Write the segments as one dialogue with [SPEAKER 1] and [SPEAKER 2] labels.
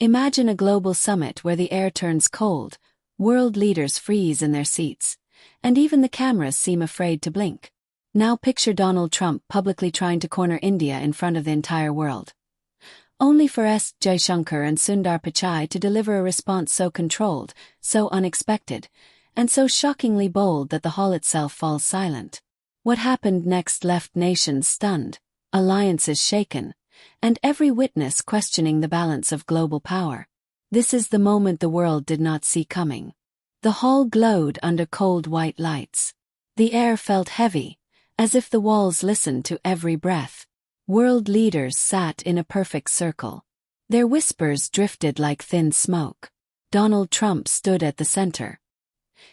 [SPEAKER 1] Imagine a global summit where the air turns cold, world leaders freeze in their seats, and even the cameras seem afraid to blink. Now picture Donald Trump publicly trying to corner India in front of the entire world. Only for Jaishankar and Sundar Pichai to deliver a response so controlled, so unexpected, and so shockingly bold that the hall itself falls silent. What happened next left nations stunned, alliances shaken, and every witness questioning the balance of global power. This is the moment the world did not see coming. The hall glowed under cold white lights. The air felt heavy, as if the walls listened to every breath. World leaders sat in a perfect circle. Their whispers drifted like thin smoke. Donald Trump stood at the center.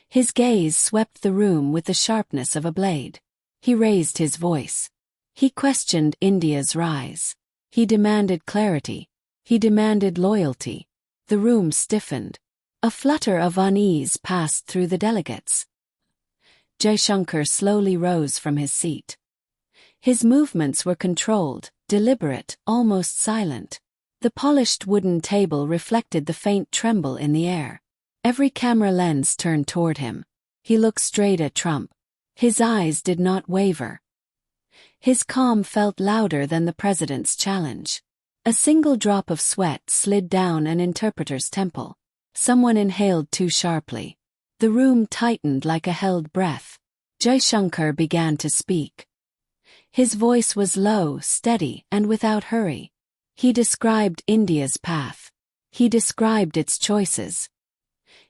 [SPEAKER 1] His gaze swept the room with the sharpness of a blade. He raised his voice. He questioned India's rise. He demanded clarity. He demanded loyalty. The room stiffened. A flutter of unease passed through the delegates. Jaishankar slowly rose from his seat. His movements were controlled, deliberate, almost silent. The polished wooden table reflected the faint tremble in the air. Every camera lens turned toward him. He looked straight at Trump. His eyes did not waver. His calm felt louder than the president's challenge. A single drop of sweat slid down an interpreter's temple. Someone inhaled too sharply. The room tightened like a held breath. Jaishankar began to speak. His voice was low, steady, and without hurry. He described India's path. He described its choices.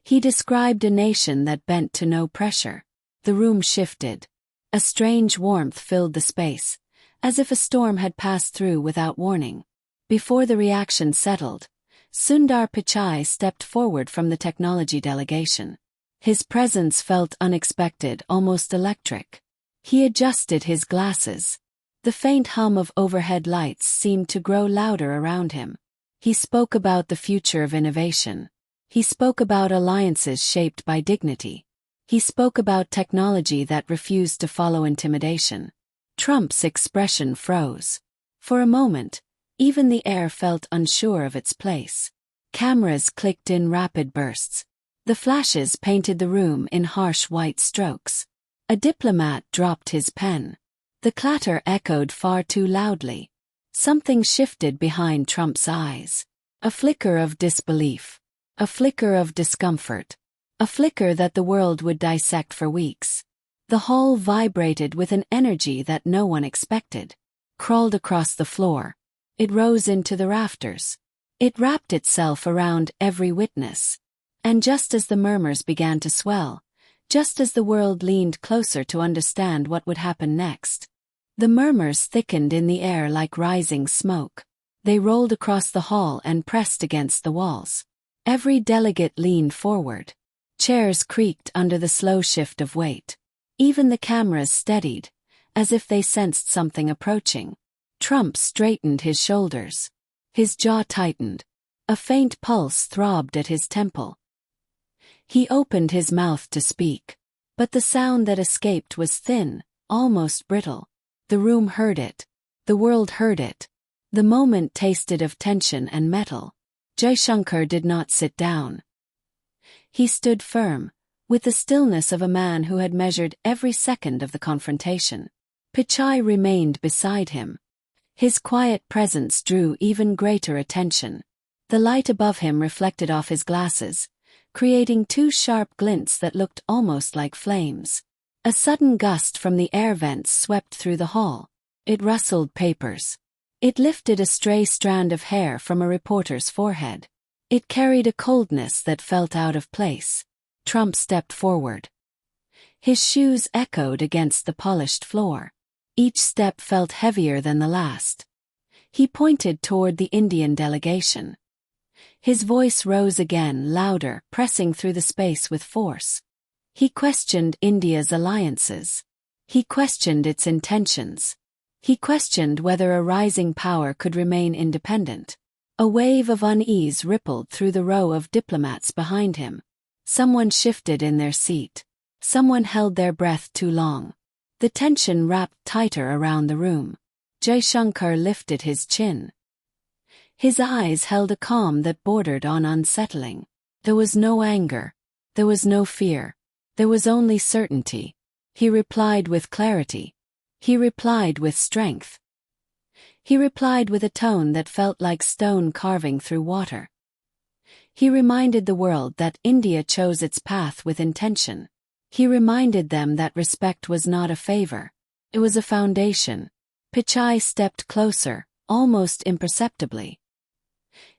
[SPEAKER 1] He described a nation that bent to no pressure. The room shifted. A strange warmth filled the space, as if a storm had passed through without warning. Before the reaction settled, Sundar Pichai stepped forward from the technology delegation. His presence felt unexpected, almost electric. He adjusted his glasses. The faint hum of overhead lights seemed to grow louder around him. He spoke about the future of innovation. He spoke about alliances shaped by dignity. He spoke about technology that refused to follow intimidation. Trump's expression froze. For a moment, even the air felt unsure of its place. Cameras clicked in rapid bursts. The flashes painted the room in harsh white strokes. A diplomat dropped his pen. The clatter echoed far too loudly. Something shifted behind Trump's eyes. A flicker of disbelief. A flicker of discomfort. A flicker that the world would dissect for weeks. The hall vibrated with an energy that no one expected. Crawled across the floor. It rose into the rafters. It wrapped itself around every witness. And just as the murmurs began to swell, just as the world leaned closer to understand what would happen next, the murmurs thickened in the air like rising smoke. They rolled across the hall and pressed against the walls. Every delegate leaned forward. Chairs creaked under the slow shift of weight. Even the cameras steadied, as if they sensed something approaching. Trump straightened his shoulders. His jaw tightened. A faint pulse throbbed at his temple. He opened his mouth to speak, but the sound that escaped was thin, almost brittle. The room heard it. The world heard it. The moment tasted of tension and metal. Jaishankar did not sit down. He stood firm, with the stillness of a man who had measured every second of the confrontation. Pichai remained beside him. His quiet presence drew even greater attention. The light above him reflected off his glasses, creating two sharp glints that looked almost like flames. A sudden gust from the air vents swept through the hall. It rustled papers. It lifted a stray strand of hair from a reporter's forehead. It carried a coldness that felt out of place. Trump stepped forward. His shoes echoed against the polished floor. Each step felt heavier than the last. He pointed toward the Indian delegation. His voice rose again, louder, pressing through the space with force. He questioned India's alliances. He questioned its intentions. He questioned whether a rising power could remain independent. A wave of unease rippled through the row of diplomats behind him. Someone shifted in their seat. Someone held their breath too long. The tension wrapped tighter around the room. Jaishankar lifted his chin. His eyes held a calm that bordered on unsettling. There was no anger. There was no fear. There was only certainty. He replied with clarity. He replied with strength. He replied with a tone that felt like stone carving through water. He reminded the world that India chose its path with intention. He reminded them that respect was not a favor. It was a foundation. Pichai stepped closer, almost imperceptibly.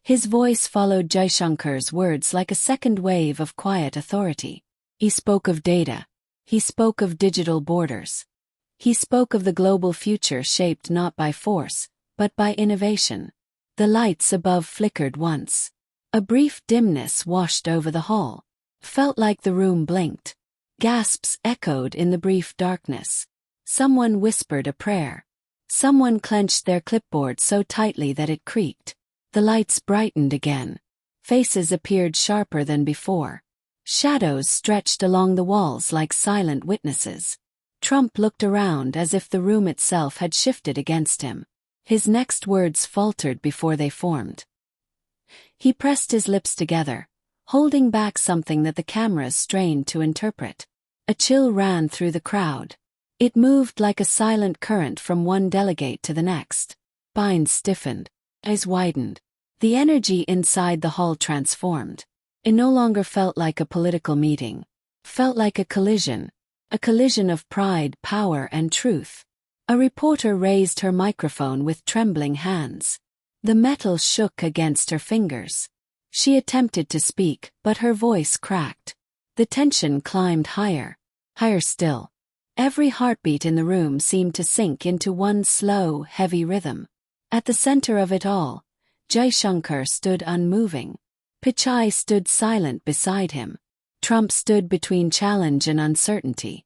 [SPEAKER 1] His voice followed Jaishankar's words like a second wave of quiet authority. He spoke of data. He spoke of digital borders. He spoke of the global future shaped not by force, but by innovation. The lights above flickered once. A brief dimness washed over the hall. Felt like the room blinked. Gasps echoed in the brief darkness. Someone whispered a prayer. Someone clenched their clipboard so tightly that it creaked. The lights brightened again. Faces appeared sharper than before. Shadows stretched along the walls like silent witnesses. Trump looked around as if the room itself had shifted against him. His next words faltered before they formed. He pressed his lips together, holding back something that the cameras strained to interpret. A chill ran through the crowd. It moved like a silent current from one delegate to the next. Spines stiffened. Eyes widened. The energy inside the hall transformed. It no longer felt like a political meeting. Felt like a collision of pride, power, and truth. A reporter raised her microphone with trembling hands. The metal shook against her fingers. She attempted to speak, but her voice cracked. The tension climbed higher. Higher still. Every heartbeat in the room seemed to sink into one slow, heavy rhythm. At the center of it all, Jaishankar stood unmoving. Pichai stood silent beside him. Trump stood between challenge and uncertainty.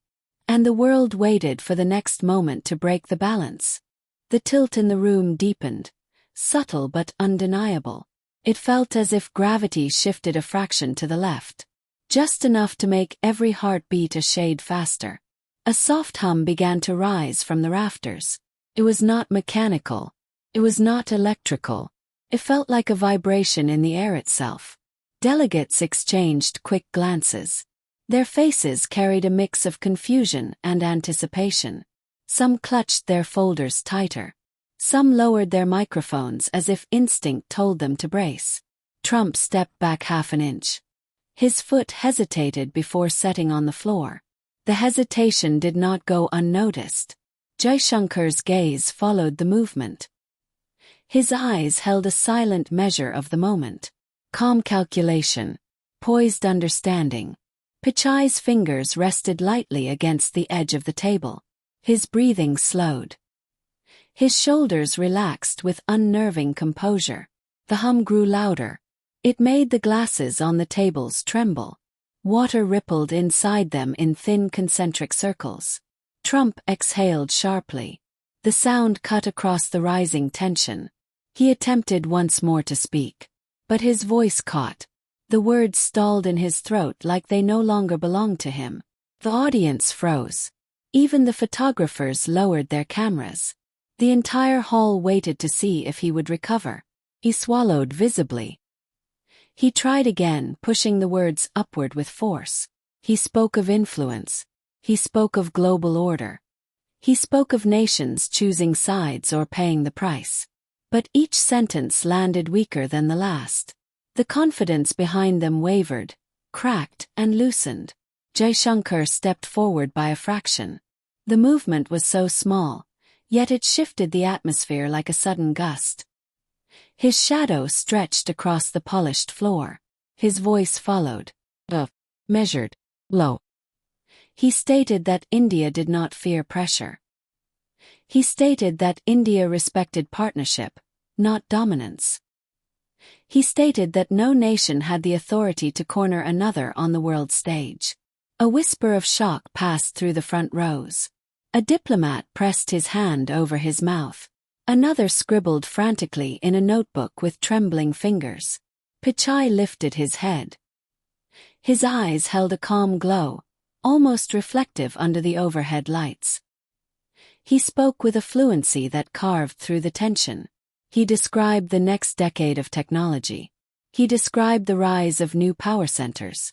[SPEAKER 1] And the world waited for the next moment to break the balance. The tilt in the room deepened, subtle but undeniable. It felt as if gravity shifted a fraction to the left. Just enough to make every heart beat a shade faster. A soft hum began to rise from the rafters. It was not mechanical. It was not electrical. It felt like a vibration in the air itself. Delegates exchanged quick glances. Their faces carried a mix of confusion and anticipation. Some clutched their folders tighter. Some lowered their microphones as if instinct told them to brace. Trump stepped back half an inch. His foot hesitated before setting on the floor. The hesitation did not go unnoticed. Jaishankar's gaze followed the movement. His eyes held a silent measure of the moment. Calm calculation. Poised understanding. Pichai's fingers rested lightly against the edge of the table. His breathing slowed. His shoulders relaxed with unnerving composure. The hum grew louder. It made the glasses on the tables tremble. Water rippled inside them in thin concentric circles. Trump exhaled sharply. The sound cut across the rising tension. He attempted once more to speak. But his voice caught. The words stalled in his throat like they no longer belonged to him. The audience froze. Even the photographers lowered their cameras. The entire hall waited to see if he would recover. He swallowed visibly. He tried again, pushing the words upward with force. He spoke of influence. He spoke of global order. He spoke of nations choosing sides or paying the price. But each sentence landed weaker than the last. The confidence behind them wavered, cracked, and loosened. Jaishankar stepped forward by a fraction. The movement was so small, yet it shifted the atmosphere like a sudden gust. His shadow stretched across the polished floor. His voice followed. Measured. Low. He stated that India did not fear pressure. He stated that India respected partnership, not dominance. He stated that no nation had the authority to corner another on the world stage. A whisper of shock passed through the front rows. A diplomat pressed his hand over his mouth. Another scribbled frantically in a notebook with trembling fingers. Pichai lifted his head. His eyes held a calm glow, almost reflective under the overhead lights. He spoke with a fluency that carved through the tension. He described the next decade of technology. He described the rise of new power centers.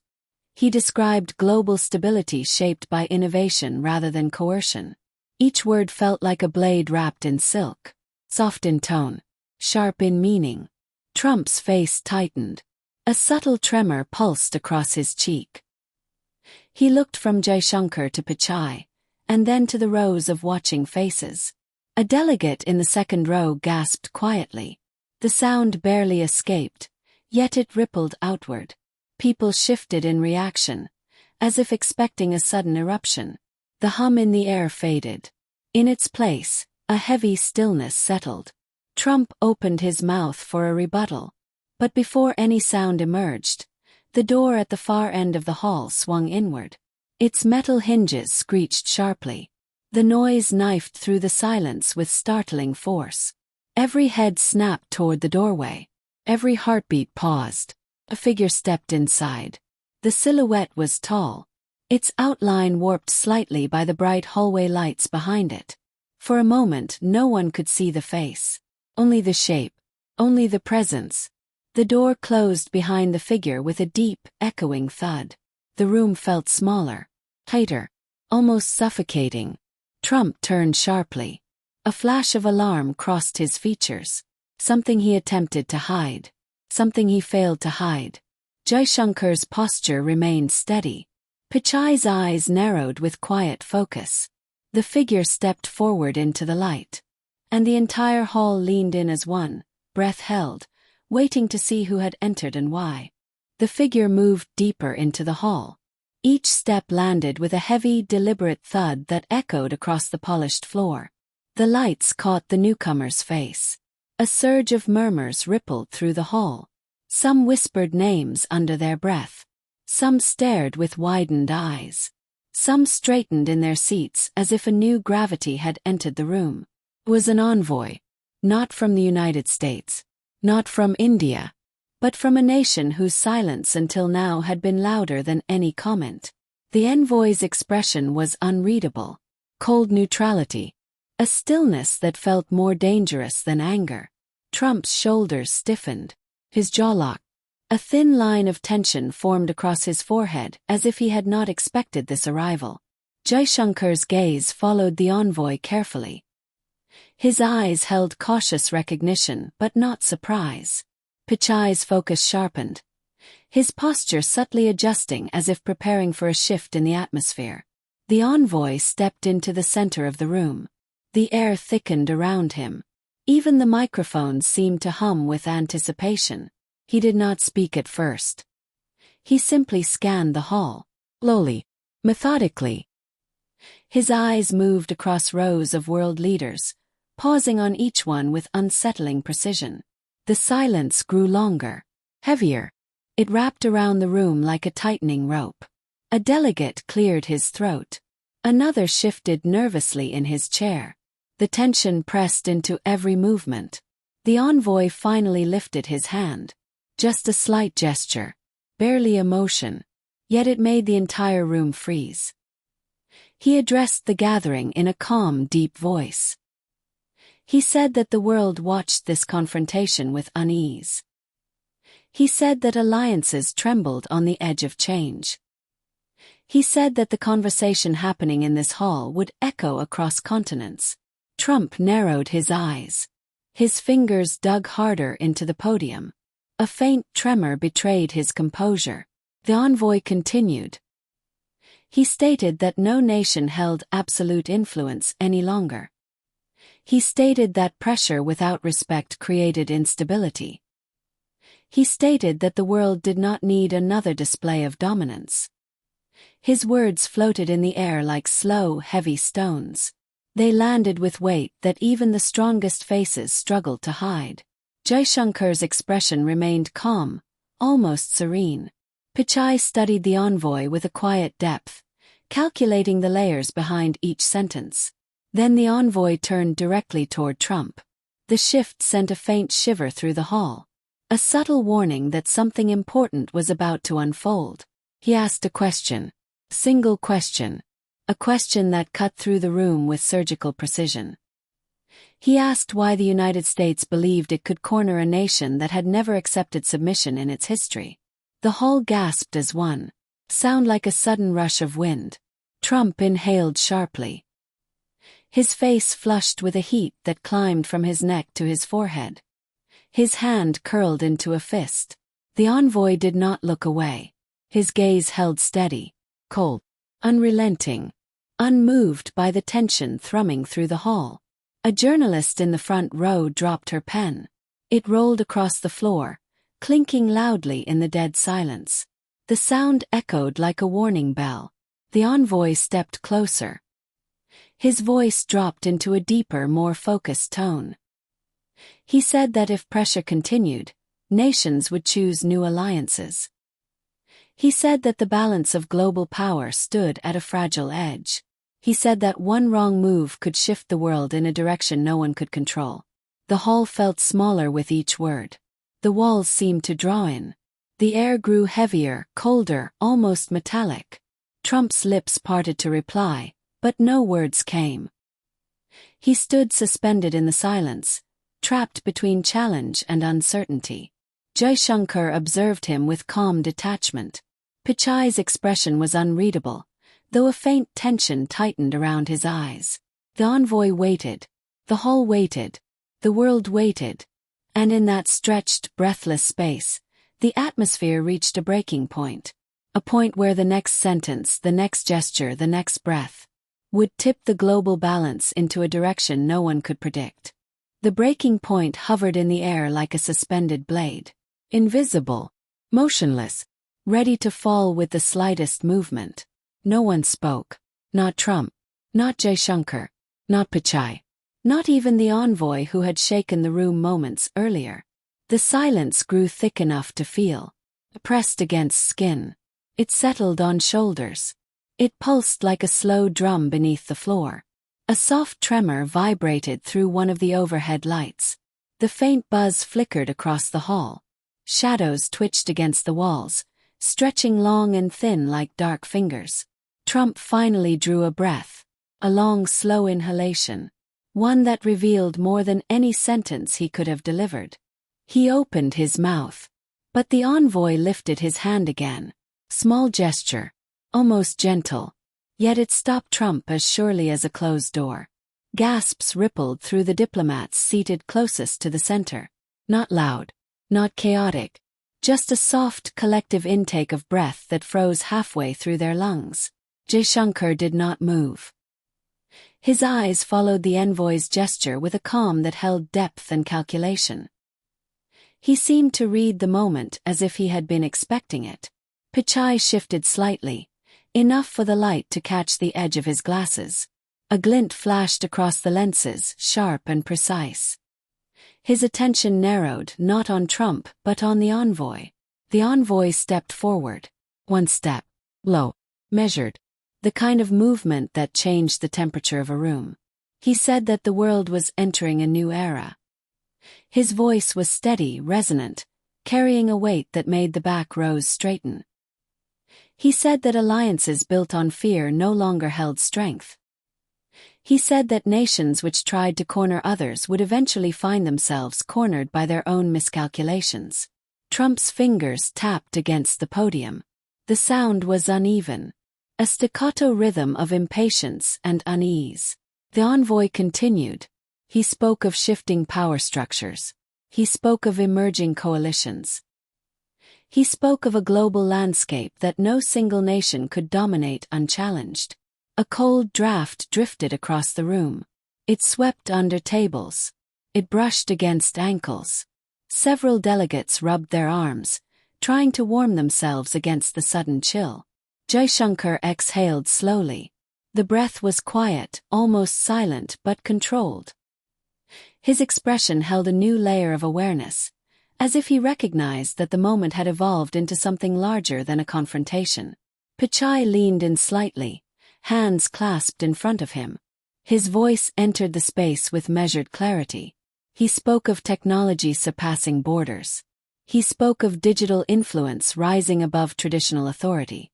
[SPEAKER 1] He described global stability shaped by innovation rather than coercion. Each word felt like a blade wrapped in silk, soft in tone, sharp in meaning. Trump's face tightened. A subtle tremor pulsed across his cheek. He looked from Jaishankar to Pichai, and then to the rows of watching faces. A delegate in the second row gasped quietly. The sound barely escaped, yet it rippled outward. People shifted in reaction, as if expecting a sudden eruption. The hum in the air faded. In its place, a heavy stillness settled. Trump opened his mouth for a rebuttal. But before any sound emerged, the door at the far end of the hall swung inward. Its metal hinges screeched sharply. The noise knifed through the silence with startling force. Every head snapped toward the doorway. Every heartbeat paused. A figure stepped inside. The silhouette was tall, its outline warped slightly by the bright hallway lights behind it. For a moment no one could see the face. Only the shape. Only the presence. The door closed behind the figure with a deep, echoing thud. The room felt smaller, tighter, almost suffocating. Trump turned sharply. A flash of alarm crossed his features. Something he attempted to hide. Something he failed to hide. Jaishankar's posture remained steady. Pichai's eyes narrowed with quiet focus. The figure stepped forward into the light. And the entire hall leaned in as one, breath held, waiting to see who had entered and why. The figure moved deeper into the hall. Each step landed with a heavy, deliberate thud that echoed across the polished floor. The lights caught the newcomer's face. A surge of murmurs rippled through the hall. Some whispered names under their breath. Some stared with widened eyes. Some straightened in their seats as if a new gravity had entered the room. It was an envoy. Not from the United States. Not from India. But from a nation whose silence until now had been louder than any comment. The envoy's expression was unreadable. Cold neutrality. A stillness that felt more dangerous than anger. Trump's shoulders stiffened. His jaw locked. A thin line of tension formed across his forehead as if he had not expected this arrival. Jaishankar's gaze followed the envoy carefully. His eyes held cautious recognition but not surprise. Pichai's focus sharpened. His posture subtly adjusting as if preparing for a shift in the atmosphere. The envoy stepped into the center of the room. The air thickened around him. Even the microphones seemed to hum with anticipation. He did not speak at first. He simply scanned the hall. Slowly, methodically. His eyes moved across rows of world leaders, pausing on each one with unsettling precision. The silence grew longer, heavier. It wrapped around the room like a tightening rope. A delegate cleared his throat. Another shifted nervously in his chair. The tension pressed into every movement. The envoy finally lifted his hand. Just a slight gesture. Barely a motion. Yet it made the entire room freeze. He addressed the gathering in a calm, deep voice. He said that the world watched this confrontation with unease. He said that alliances trembled on the edge of change. He said that the conversation happening in this hall would echo across continents. Trump narrowed his eyes. His fingers dug harder into the podium. A faint tremor betrayed his composure. The envoy continued. He stated that no nation held absolute influence any longer. He stated that pressure without respect created instability. He stated that the world did not need another display of dominance. His words floated in the air like slow, heavy stones. They landed with weight that even the strongest faces struggled to hide. Jaishankar's expression remained calm, almost serene. Pichai studied the envoy with a quiet depth, calculating the layers behind each sentence. Then the envoy turned directly toward Trump. The shift sent a faint shiver through the hall. A subtle warning that something important was about to unfold. He asked a question. Single question. A question that cut through the room with surgical precision. He asked why the United States believed it could corner a nation that had never accepted submission in its history. The hall gasped as one sound like a sudden rush of wind. Trump inhaled sharply. His face flushed with a heat that climbed from his neck to his forehead. His hand curled into a fist. The envoy did not look away. His gaze held steady, cold, unrelenting, unmoved by the tension thrumming through the hall. A journalist in the front row dropped her pen. It rolled across the floor, clinking loudly in the dead silence. The sound echoed like a warning bell. The envoy stepped closer. His voice dropped into a deeper, more focused tone. He said that if pressure continued, nations would choose new alliances. He said that the balance of global power stood at a fragile edge. He said that one wrong move could shift the world in a direction no one could control. The hall felt smaller with each word. The walls seemed to draw in. The air grew heavier, colder, almost metallic. Trump's lips parted to reply, but no words came. He stood suspended in the silence, trapped between challenge and uncertainty. Jaishankar observed him with calm detachment. Pichai's expression was unreadable, though a faint tension tightened around his eyes. The envoy waited. The hall waited. The world waited. And in that stretched, breathless space, the atmosphere reached a breaking point. A point where the next sentence, the next gesture, the next breath would tip the global balance into a direction no one could predict. The breaking point hovered in the air like a suspended blade. Invisible, motionless, ready to fall with the slightest movement. No one spoke. Not Trump. Not Jaishankar. Not Pichai. Not even the envoy who had shaken the room moments earlier. The silence grew thick enough to feel. Pressed against skin. It settled on shoulders. It pulsed like a slow drum beneath the floor. A soft tremor vibrated through one of the overhead lights. The faint buzz flickered across the hall. Shadows twitched against the walls, stretching long and thin like dark fingers. Trump finally drew a breath. A long, slow inhalation. One that revealed more than any sentence he could have delivered. He opened his mouth. But the envoy lifted his hand again. Small gesture. Almost gentle. Yet it stopped Trump as surely as a closed door. Gasps rippled through the diplomats seated closest to the center. Not loud. Not chaotic. Just a soft, collective intake of breath that froze halfway through their lungs. Jaishankar did not move. His eyes followed the envoy's gesture with a calm that held depth and calculation. He seemed to read the moment as if he had been expecting it. Pichai shifted slightly, enough for the light to catch the edge of his glasses. A glint flashed across the lenses, sharp and precise. His attention narrowed, not on Trump, but on the envoy. The envoy stepped forward. One step. Low. Measured. The kind of movement that changed the temperature of a room. He said that the world was entering a new era. His voice was steady, resonant, carrying a weight that made the back rows straighten. He said that alliances built on fear no longer held strength. He said that nations which tried to corner others would eventually find themselves cornered by their own miscalculations. Trump's fingers tapped against the podium. The sound was uneven. A staccato rhythm of impatience and unease. The envoy continued. He spoke of shifting power structures. He spoke of emerging coalitions. He spoke of a global landscape that no single nation could dominate unchallenged. A cold draft drifted across the room. It swept under tables. It brushed against ankles. Several delegates rubbed their arms, trying to warm themselves against the sudden chill. Jaishankar exhaled slowly. The breath was quiet, almost silent but controlled. His expression held a new layer of awareness, as if he recognized that the moment had evolved into something larger than a confrontation. Pichai leaned in slightly, hands clasped in front of him. His voice entered the space with measured clarity. He spoke of technology surpassing borders. He spoke of digital influence rising above traditional authority.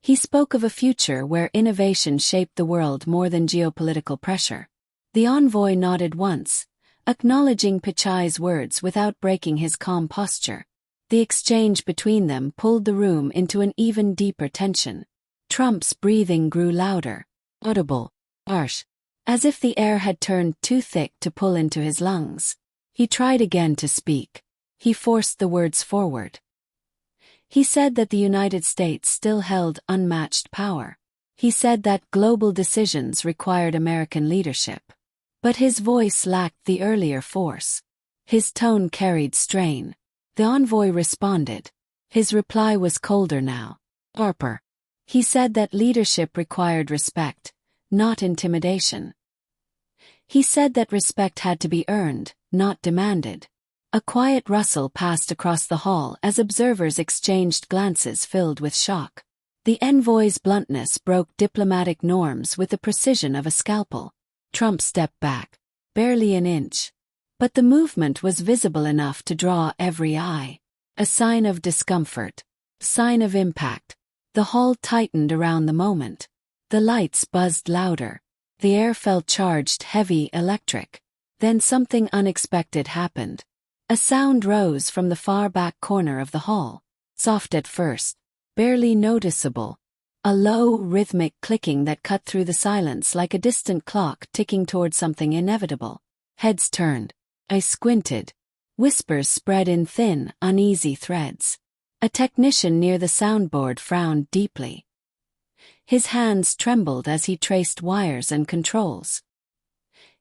[SPEAKER 1] He spoke of a future where innovation shaped the world more than geopolitical pressure. The envoy nodded once, acknowledging Pichai's words without breaking his calm posture. The exchange between them pulled the room into an even deeper tension. Trump's breathing grew louder, audible, harsh, as if the air had turned too thick to pull into his lungs. He tried again to speak. He forced the words forward. He said that the United States still held unmatched power. He said that global decisions required American leadership. But his voice lacked the earlier force. His tone carried strain. The envoy responded. His reply was colder now. Harper. He said that leadership required respect, not intimidation. He said that respect had to be earned, not demanded. A quiet rustle passed across the hall as observers exchanged glances filled with shock. The envoy's bluntness broke diplomatic norms with the precision of a scalpel. Trump stepped back, barely an inch. But the movement was visible enough to draw every eye. A sign of discomfort. Sign of impact. The hall tightened around the moment. The lights buzzed louder. The air felt charged, heavy, electric. Then something unexpected happened. A sound rose from the far back corner of the hall. Soft at first, barely noticeable. A low, rhythmic clicking that cut through the silence like a distant clock ticking toward something inevitable. Heads turned. I squinted. Whispers spread in thin, uneasy threads. A technician near the soundboard frowned deeply. His hands trembled as he traced wires and controls.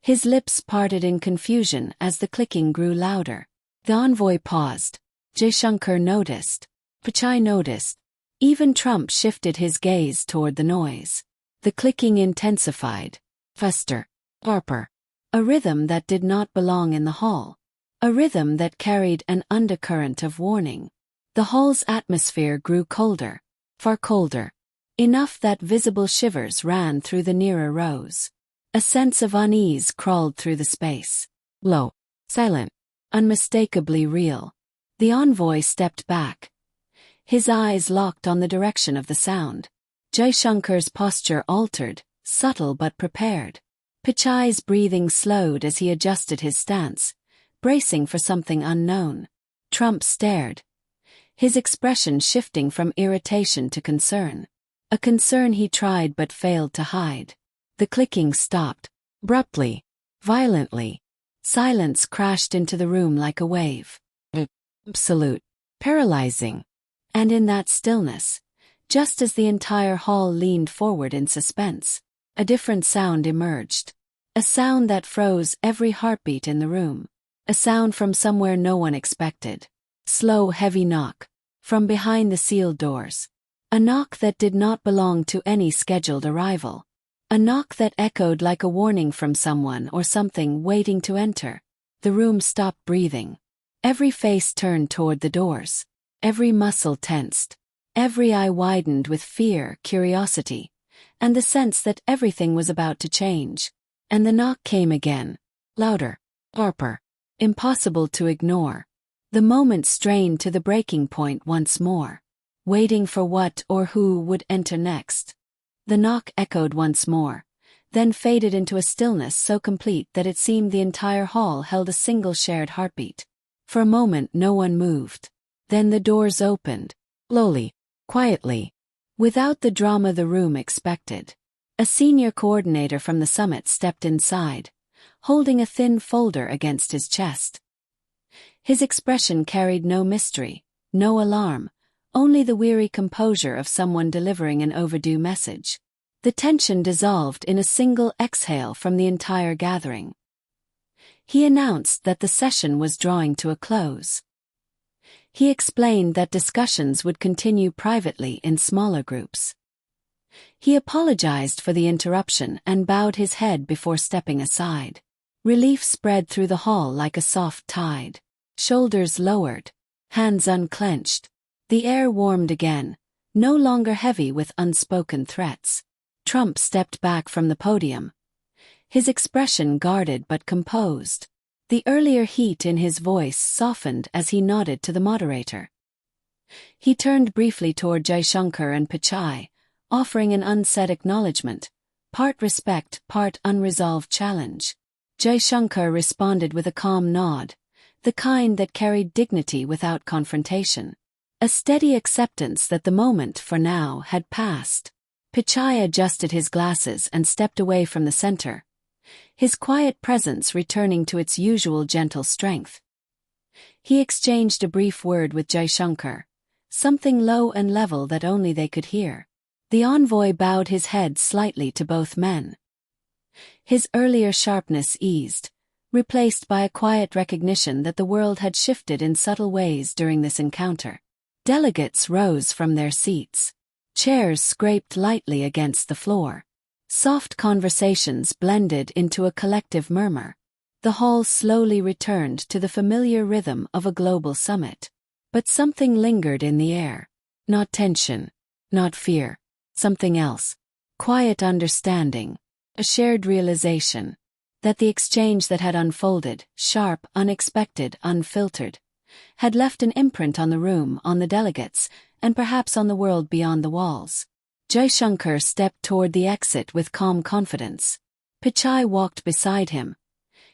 [SPEAKER 1] His lips parted in confusion as the clicking grew louder. The envoy paused. Jaishankar noticed. Pichai noticed. Even Trump shifted his gaze toward the noise. The clicking intensified. Faster. Harper. A rhythm that did not belong in the hall. A rhythm that carried an undercurrent of warning. The hall's atmosphere grew colder. Far colder. Enough that visible shivers ran through the nearer rows. A sense of unease crawled through the space. Low. Silent. Unmistakably real. The envoy stepped back. His eyes locked on the direction of the sound. Jaishankar's posture altered, subtle but prepared. Pichai's breathing slowed as he adjusted his stance, bracing for something unknown. Trump stared, his expression shifting from irritation to concern. A concern he tried but failed to hide. The clicking stopped. Abruptly. Violently. Silence crashed into the room like a wave. Absolute. Paralyzing. And in that stillness, just as the entire hall leaned forward in suspense, a different sound emerged. A sound that froze every heartbeat in the room. A sound from somewhere no one expected. Slow, heavy knock. From behind the sealed doors. A knock that did not belong to any scheduled arrival. A knock that echoed like a warning from someone or something waiting to enter. The room stopped breathing. Every face turned toward the doors. Every muscle tensed. Every eye widened with fear, curiosity, and the sense that everything was about to change. And the knock came again. Louder. Sharper. Impossible to ignore. The moment strained to the breaking point once more. Waiting for what or who would enter next. The knock echoed once more, then faded into a stillness so complete that it seemed the entire hall held a single shared heartbeat. For a moment no one moved. Then the doors opened. Slowly. Quietly. Without the drama the room expected. A senior coordinator from the summit stepped inside, holding a thin folder against his chest. His expression carried no mystery, no alarm, only the weary composure of someone delivering an overdue message. The tension dissolved in a single exhale from the entire gathering. He announced that the session was drawing to a close. He explained that discussions would continue privately in smaller groups. He apologized for the interruption and bowed his head before stepping aside. Relief spread through the hall like a soft tide. Shoulders lowered, hands unclenched. The air warmed again, no longer heavy with unspoken threats. Trump stepped back from the podium, his expression guarded but composed. The earlier heat in his voice softened as he nodded to the moderator. He turned briefly toward Jaishankar and Pichai, offering an unsaid acknowledgement, part respect, part unresolved challenge. Jaishankar responded with a calm nod, the kind that carried dignity without confrontation. A steady acceptance that the moment, for now, had passed. Pichai adjusted his glasses and stepped away from the center, his quiet presence returning to its usual gentle strength. He exchanged a brief word with Jaishankar, something low and level that only they could hear. The envoy bowed his head slightly to both men. His earlier sharpness eased, replaced by a quiet recognition that the world had shifted in subtle ways during this encounter. Delegates rose from their seats. Chairs scraped lightly against the floor. Soft conversations blended into a collective murmur. The hall slowly returned to the familiar rhythm of a global summit. But something lingered in the air. Not tension, not fear, something else. Quiet understanding, a shared realization that the exchange that had unfolded, sharp, unexpected, unfiltered, had left an imprint on the room, on the delegates, and perhaps on the world beyond the walls. Jaishankar stepped toward the exit with calm confidence. Pichai walked beside him,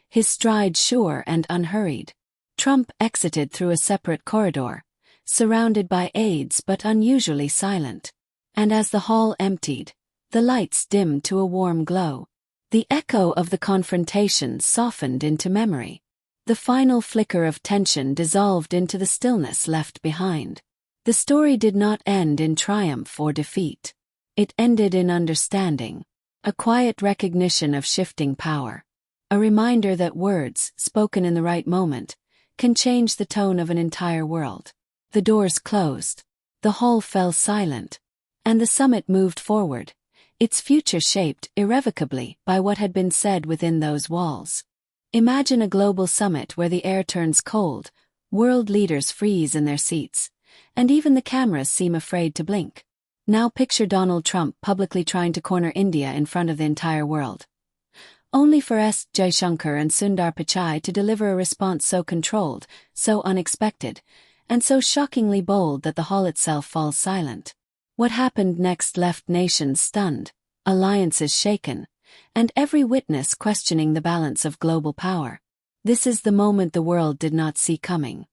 [SPEAKER 1] his stride sure and unhurried. Trump exited through a separate corridor, surrounded by aides but unusually silent. And as the hall emptied, the lights dimmed to a warm glow. The echo of the confrontation softened into memory. The final flicker of tension dissolved into the stillness left behind. The story did not end in triumph or defeat. It ended in understanding, a quiet recognition of shifting power, a reminder that words, spoken in the right moment, can change the tone of an entire world. The doors closed, the hall fell silent, and the summit moved forward, its future shaped irrevocably by what had been said within those walls. Imagine a global summit where the air turns cold, world leaders freeze in their seats, and even the cameras seem afraid to blink. Now picture Donald Trump publicly trying to corner India in front of the entire world. Only for Jaishankar and Sundar Pichai to deliver a response so controlled, so unexpected, and so shockingly bold that the hall itself falls silent. What happened next left nations stunned, alliances shaken, and every witness questioning the balance of global power. This is the moment the world did not see coming.